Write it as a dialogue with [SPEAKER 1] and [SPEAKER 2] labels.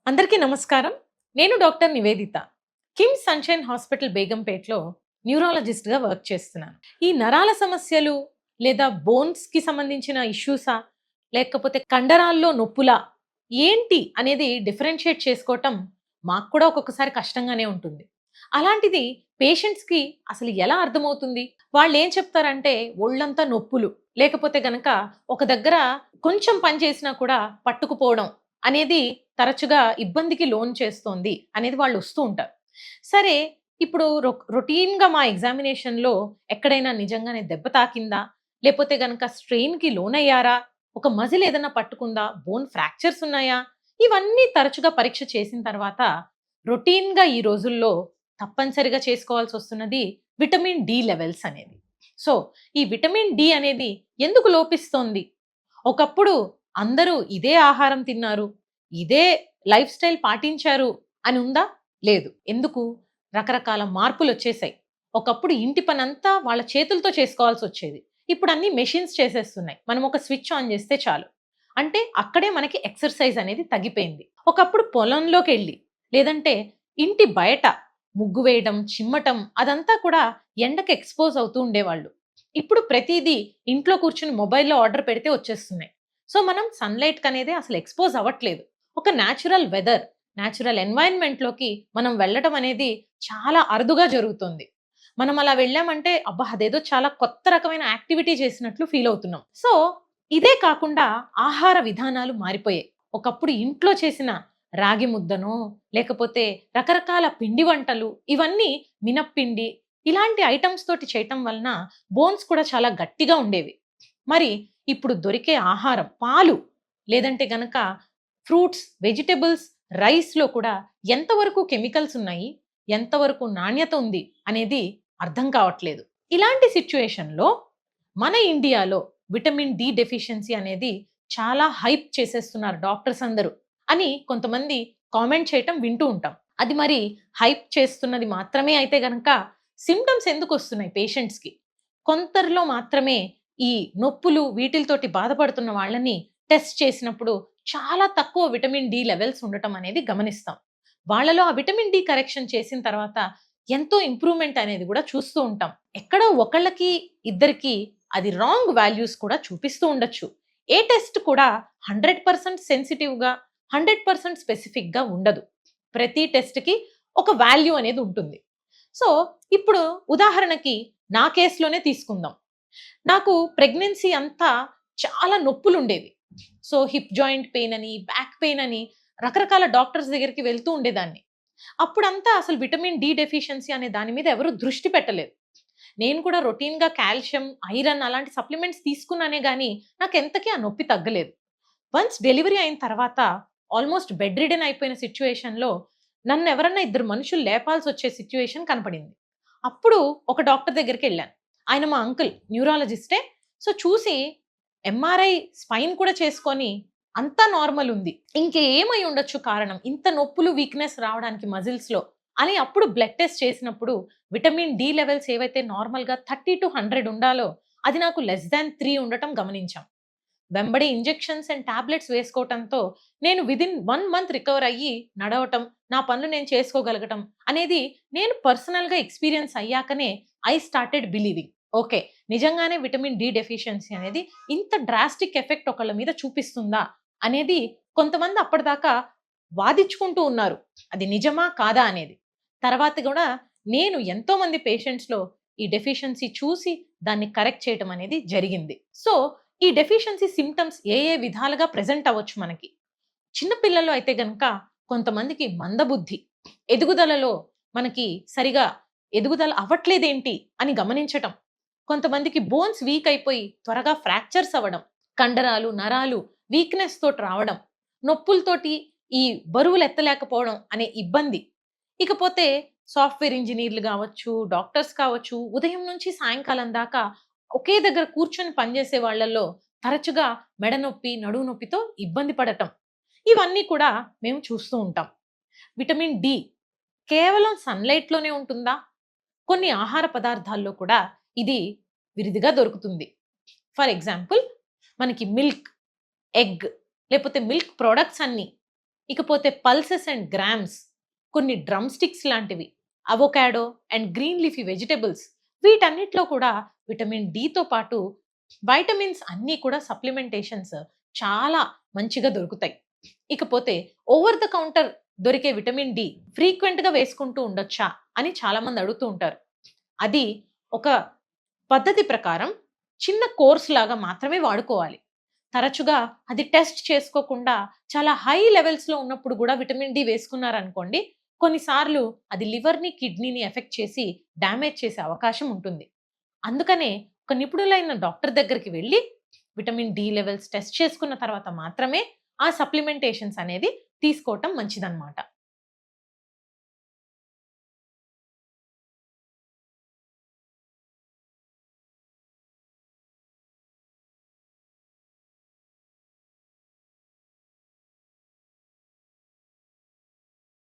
[SPEAKER 1] అందరికీ నమస్కారం. నేను doctor Nivedita. KIMS Sunshine Hospital బేగంపేట్‌లో న్యూరాలజిస్ట్‌గా వర్క్ చేస్తున్నాను. ఈ నరాల సమస్యలు లేదా బోన్స్‌కి సంబంధించిన ఇష్యూసా? లేకపోతే కండరాల్లో నొప్పులా? ఏంటి అనేది డిఫరెన్షియేట్ చేసుకోవటం మాకు కూడా ఒక్కొక్కసారి కష్టంగానే ఉంటుంది. అలాంటిది పేషెంట్స్‌కి అసలు ఎలా అర్థమవుతుంది? వాళ్ళేం చెప్తారంటే ఒళ్ళంతా నొప్పులు, లేకపోతే గనక ఒక దగ్గర కొంచెం పని చేసినా కూడా పట్టుకుపోవడం అనేది తరచుగా ఇబ్బందికి లోన్ చేస్తోంది అనేది వాళ్ళొస్తూ ఉంటారు. సరే, ఇప్పుడు రొటీన్‌గా మా ఎగ్జామినేషన్‌లో ఎక్కడైనా నిజంగానే దెబ్బ తాకిందా? లేపోతే గనక స్ట్రెయిన్‌కి లోనయ్యారా? ఒక మజిల్ ఏదన్నా పట్టుకుందా? బోన్ ఫ్రాక్చర్స్ ఉన్నాయా? ఇవన్నీ తరచుగా పరీక్ష చేసిన తర్వాత రొటీన్‌గా ఈ రోజుల్లో తప్పనిసరిగా చేసుకోవాల్సొస్తున్నది విటమిన్ డి లెవెల్స్ అనేది. సో, ఈ విటమిన్ డి అనేది ఎందుకు లోపిస్తోంది? ఒకప్పుడు అందరూ ఇదే ఆహారం తిన్నారు, ఇదే లైఫ్ స్టైల్ పాటించారు అని ఉందా? లేదు. ఎందుకు? రకరకాల మార్పులొచ్చేసాయి. ఒకప్పుడు ఇంటి పనంతా వాళ్ళ చేతులతో చేసుకోవాల్సొచ్చేది. ఇప్పుడు అన్నీ మెషిన్స్ చేసేస్తున్నాయి. మనం ఒక స్విచ్ ఆన్ చేస్తే చాలు. అంటే అక్కడే మనకి ఎక్సర్‌సైజ్ అనేది తగ్గిపోయింది. ఒకప్పుడు పొలంలోకెళ్ళి, లేదంటే ఇంటి బయట ముగ్గు వేయడం, చిమ్మటం అదంతా కూడా ఎండకి ఎక్స్‌పోజ్ అవుతూ ఉండేవాళ్ళు. ఇప్పుడు ప్రతీదీ ఇంట్లో కూర్చొని మొబైల్‌లో ఆర్డర్ పెడితే వచ్చేస్తున్నాయి. సో, మనం సన్‌లైట్‌కనేదే అసలు ఎక్స్‌పోజ్ అవ్వట్లేదు. ఒక న్యాచురల్ వెదర్, న్యాచురల్ ఎన్వైర్న్‌మెంట్‌లోకి మనం వెళ్ళటం అనేది చాలా అరుదుగా జరుగుతుంది. మనం అలా వెళ్ళామంటే, అబ్బా! అదేదో చాలా కొత్త రకమైన యాక్టివిటీ చేసినట్లు ఫీల్ అవుతున్నాం. సో, ఇదే కాకుండా ఆహార విధానాలు మారిపోయాయి. ఒకప్పుడు ఇంట్లో చేసిన రాగి ముద్దనో, లేకపోతే రకరకాల పిండి వంటలు ఇవన్నీ మినప్పిండి ఇలాంటి ఐటెమ్స్ తోటి చేయటం వలన బోన్స్ కూడా చాలా గట్టిగా ఉండేవి. మరి ఇప్పుడు దొరికే ఆహారం పాలు, లేదంటే గనక ఫ్రూట్స్, వెజిటబుల్స్, రైస్‌లో కూడా ఎంతవరకు కెమికల్స్ ఉన్నాయి, ఎంతవరకు నాణ్యత ఉంది అనేది అర్థం కావట్లేదు. ఇలాంటి సిట్యుయేషన్‌లో మన ఇండియాలో విటమిన్ డి డెఫిషియన్సీ అనేది చాలా హైప్ చేసేస్తున్నారు డాక్టర్స్ అందరూ అని కొంతమంది కామెంట్ చేయటం వింటూ ఉంటాం. అది మరి హైప్ చేస్తున్నది మాత్రమే అయితే గనక సింప్టమ్స్ ఎందుకొస్తున్నాయి పేషెంట్స్‌కి? కొందరిలో మాత్రమే ఈ నొప్పులు వీటిలతోటి బాధపడుతున్న వాళ్ళని టెస్ట్ చేసినప్పుడు చాలా తక్కువ విటమిన్ డి లెవెల్స్ ఉండటం అనేది గమనిస్తాం. వాళ్ళలో ఆ విటమిన్ డి కరెక్షన్ చేసిన తర్వాత ఎంతో ఇంప్రూవ్‌మెంట్ అనేది గూడా చూస్తూ ఉంటాం. ఎక్కడో ఒకళ్ళకి, ఇద్దరికి అది రాంగ్ వాల్యూస్ కూడా చూపిస్తూ ఉండొచ్చు. ఏ టెస్ట్ కూడా 100% సెన్సిటివ్‌గా, 100% స్పెసిఫిక్‌గా ఉండదు. ప్రతి టెస్ట్‌కి ఒక వాల్యూ అనేది ఉంటుంది. సో, ఇప్పుడు ఉదాహరణకి నా కేస్‌లోనే తీసుకుందాం. నాకు ప్రెగ్నెన్సీ అంతా చాలా నొప్పులుండేవి. సో, హిప్ జాయింట్ పెయిన్ అని, బ్యాక్ పెయిన్ అని రకరకాల డాక్టర్స్ దగ్గరికి వెళ్తూ ఉండేదాన్ని. అప్పుడంతా అసలు విటమిన్ డి డెఫిషియన్సీ అనే దాని మీద ఎవరు దృష్టి పెట్టలేదు. నేను కూడా రొటీన్‌గా కాల్షియం, ఐరన్ అలాంటి సప్లిమెంట్స్ తీసుకున్నానే గానీ, నాకెంతకీ ఆ నొప్పి తగ్గలేదు. వన్స్ డెలివరీ అయిన తర్వాత ఆల్‌మోస్ట్ బెడ్ రిడెన్ అయిపోయిన సిట్యుయేషన్‌లో నన్నెవరన్నా ఇద్దరు మనుషులు లేపాల్సొచ్చే సిట్యుయేషన్ కనపడింది. అప్పుడు ఒక డాక్టర్ దగ్గరికెళ్ళాను. ఆయన మా అంకుల్ న్యూరాలజిస్టే. సో, చూసి ఎంఆర్ఐ స్పైన్ కూడా చేసుకొని అంతా నార్మల్ ఉంది. ఇంకేమై ఉండొచ్చు కారణం? ఇంత నొప్పులు, వీక్‌నెస్ రావడానికి మజిల్స్‌లో అని అప్పుడు బ్లడ్ టెస్ట్ చేసినప్పుడు విటమిన్ డి లెవెల్స్ ఏవైతే నార్మల్‌గా 30-100 ఉండాలో అది నాకు లెస్ థాన్ 3 ఉండటం గమనించాం. వెంబడి ఇంజెక్షన్స్ అండ్ టాబ్లెట్స్ వేసుకోవటంతో నేను వితిన్ 1 మంత్ రికవర్ అయ్యి నడవటం, నా పనులు నేను చేసుకోగలగటం అనేది నేను పర్సనల్‌గా ఎక్స్‌పీరియన్స్ అయ్యాకనే ఐ స్టార్టెడ్ బిలీవింగ్. ఓకే. నిజంగానే విటమిన్ డి డెఫిషియన్సీ అనేది ఇంత డ్రాస్టిక్ ఎఫెక్ట్ ఒకళ్ళ మీద చూపిస్తుందా? అనేది కొంతమంది అప్పటిదాకా వాదించుకుంటూ ఉన్నారు. అది నిజమా? కాదా? అనేది. తర్వాత గూడా నేను ఎంతోమంది పేషెంట్స్‌లో ఈ డెఫిషియన్సీ చూసి దాన్ని కరెక్ట్ చేయటం అనేది జరిగింది. సో, ఈ డెఫిషియన్సీ సింప్టమ్స్ ఏ ఏ విధాలుగా ప్రెజెంట్ అవ్వచ్చు మనకి. చిన్న పిల్లల్లో అయితే గనక కొంతమందికి మందబుద్ధి, ఎదుగుదలలో మనకి సరిగా ఎదుగుదల అవ్వట్లేదేంటి అని గమనించటం. కొంతమందికి బోన్స్ వీక్ అయిపోయి త్వరగా ఫ్రాక్చర్స్ అవ్వడం, కండరాలు, నరాలు వీక్‌నెస్ తోటి రావడం, నొప్పులతోటి ఈ బరువులు ఎత్తలేకపోవడం అనే ఇబ్బంది. ఇకపోతే సాఫ్ట్‌వేర్ ఇంజినీర్లు గావచ్చు, డాక్టర్స్ కావచ్చు, ఉదయం నుంచి సాయంకాలం దాకా ఒకే దగ్గర కూర్చొని పనిచేసే వాళ్ళల్లో తరచుగా మెడ నొప్పి, నడుము నొప్పితో ఇబ్బంది పడటం. ఇవన్నీ కూడా మేము చూస్తూ ఉంటాం. విటమిన్ డి కేవలం సన్‌లైట్‌లోనే ఉంటుందా? కొన్ని ఆహార పదార్థాల్లో కూడా ఇది విరివిగా దొరుకుతుంది. ఫర్ ఎగ్జాంపుల్ మనకి మిల్క్, ఎగ్ లేపోతే మిల్క్ ప్రొడక్ట్స్ అన్నీ ఇకపోతే పల్సెస్ అండ్ గ్రామ్స్, కొన్ని డ్రమ్ స్టిక్స్ లాంటివి, avocado and green leafy vegetables, వీటన్నిటిలో కూడా విటమిన్ డితో పాటు వైటమిన్స్ అన్నీ కూడా సప్లిమెంటేషన్స్ చాలా మంచిగా దొరుకుతాయి. ఇకపోతే ఓవర్ ద కౌంటర్ దొరికే విటమిన్ డి ఫ్రీక్వెంట్‌గా వేసుకుంటూ ఉండొచ్చా అని చాలామంది అడుగుతూ ఉంటారు. అది ఒక పద్ధతి ప్రకారం చిన్న కోర్స్ లాగా మాత్రమే వాడుకోవాలి. తరచుగా అది టెస్ట్ చేసుకోకుండా చాలా హై లెవెల్స్‌లో ఉన్నప్పుడు గూడా విటమిన్ డి వేసుకున్నారనుకోండి, కొన్నిసార్లు అది లివర్‌ని, కిడ్నీని ఎఫెక్ట్ చేసి డ్యామేజ్ చేసే అవకాశం ఉంటుంది. అందుకనే ఒక నిపుణులైన డాక్టర్ దగ్గరికి వెళ్లి విటమిన్ డి లెవెల్స్ టెస్ట్ చేసుకున్న తర్వాత మాత్రమే ఆ సప్లిమెంటేషన్స్ అనేది తీసుకోవటం మంచిదన్నమాట.